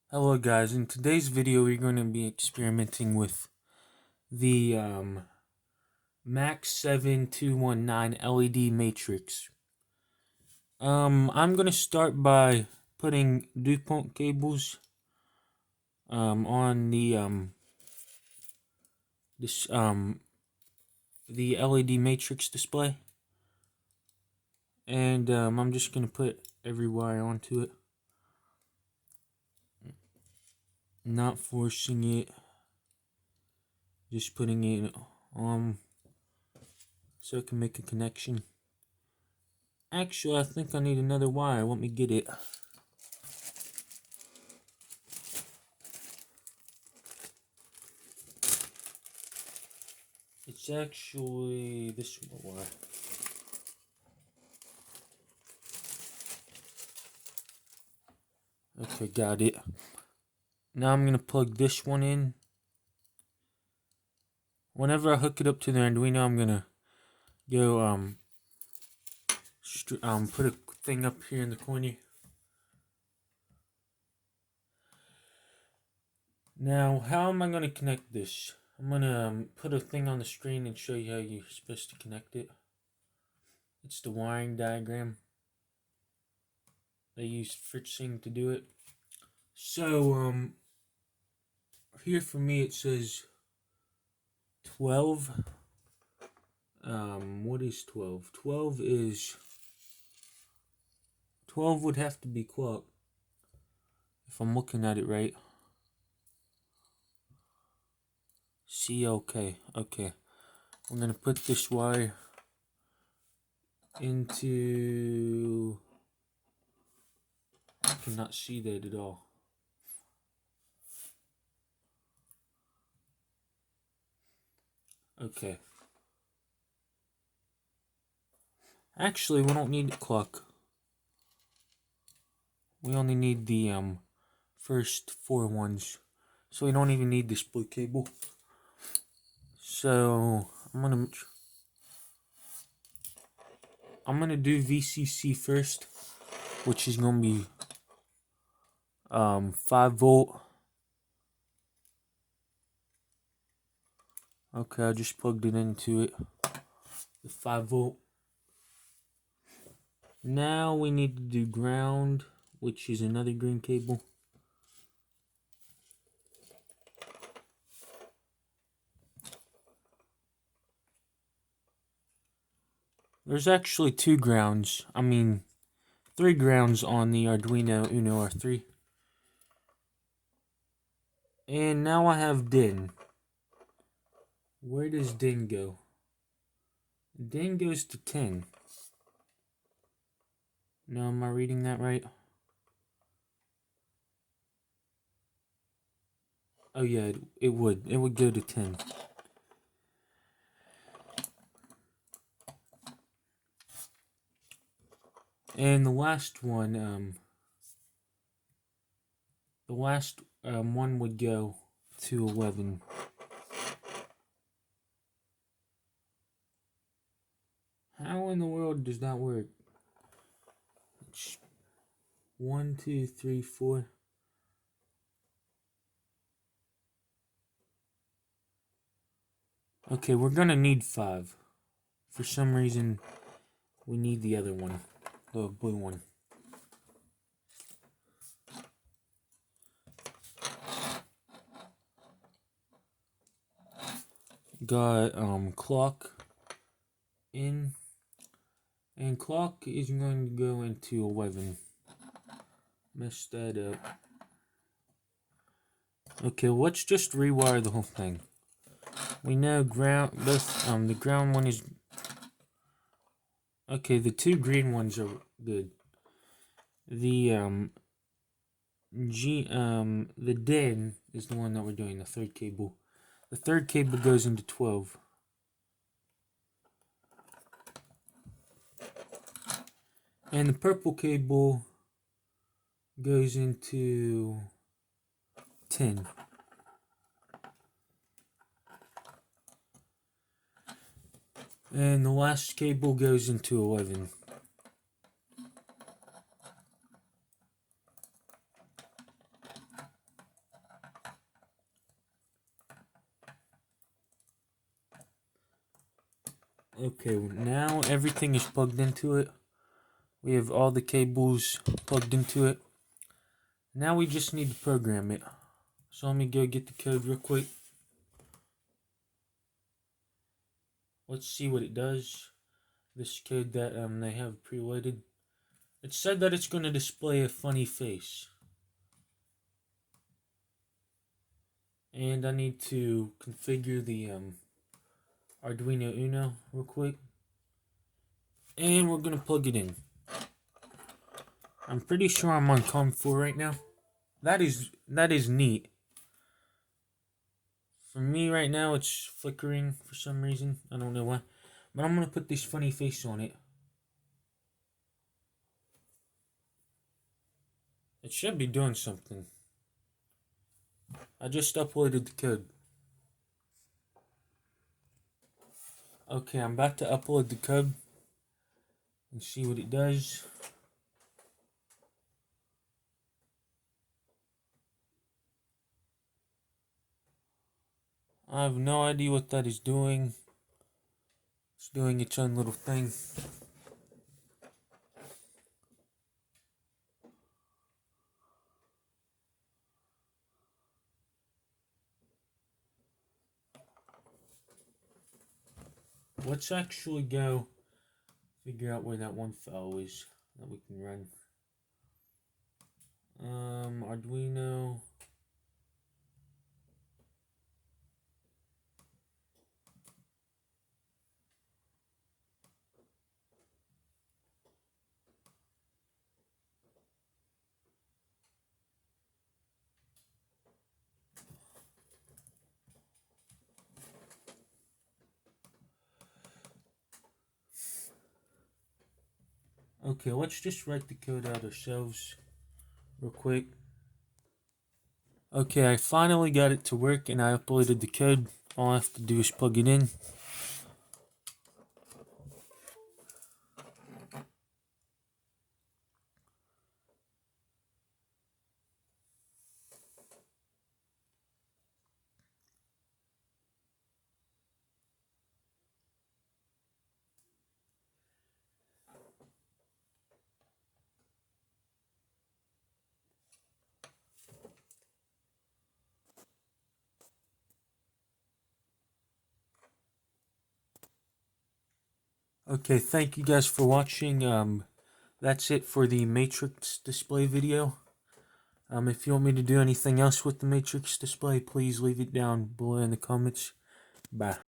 Hello guys, in today's video we're going to be experimenting with the MAX 7219 LED matrix. I'm going to start by putting DuPont cables on this the LED matrix display, and I'm just going to put every wire onto it, not forcing it, just putting it on so it can make a connection. Actually, I think I need another wire. Let me get it. It's actually this wire. Okay, got it. Now I'm gonna plug this one in. Whenever I hook it up to the Arduino, I'm gonna go put a thing up here in the corner. Now, how am I gonna connect this? I'm gonna put a thing on the screen and show you how you're supposed to connect it. It's the wiring diagram. They use Fritzing to do it. So here for me it says 12. What is 12? 12 would have to be clock, if I'm looking at it right. See, okay. I'm gonna put this wire into... I cannot see that at all. Okay. Actually, we don't need the clock. We only need the first 4 ones. So we don't even need the split cable. So I'm gonna do VCC first, which is gonna be 5 volt. Okay, I just plugged it into it. The 5 volt. Now we need to do ground, which is another green cable. There's actually 2 grounds. I mean, 3 grounds on the Arduino Uno R3. And now I have DIN. Where does DIN go? DIN goes to 10. No, am I reading that right? Oh yeah, it would. It would go to 10. And the last one, one would go to 11. How in the world does that work? 1, 2, 3, 4. Okay, we're gonna need 5. For some reason, we need the other one, the blue one. Got clock in, and clock is going to go into 11. Messed that up. Okay, let's just rewire the whole thing. We know ground, both the ground one is okay. The 2 green ones are good. The the DIN is the one that we're doing, the 3rd cable. The 3rd cable goes into 12. And the purple cable goes into 10. And the last cable goes into 11. Okay, now everything is plugged into it. We have all the cables plugged into it. Now we just need to program it. So let me go get the code real quick. Let's see what it does. This code that they have preloaded. It said that it's going to display a funny face. And I need to configure the Arduino Uno real quick. And we're going to plug it in. I'm pretty sure I'm on COM4 right now. That is neat. For me right now, it's flickering for some reason. I don't know why. But I'm going to put this funny face on it. It should be doing something. I just uploaded the code. Okay, I'm about to upload the code and see what it does. I have no idea what that is doing. It's doing its own little thing. Let's actually go figure out where that one file is that we can run. Arduino. Okay, let's just write the code out ourselves real quick. Okay, I finally got it to work and I uploaded the code. All I have to do is plug it in. Okay, thank you guys for watching. That's it for the matrix display video. If you want me to do anything else with the matrix display, please leave it down below in the comments. Bye.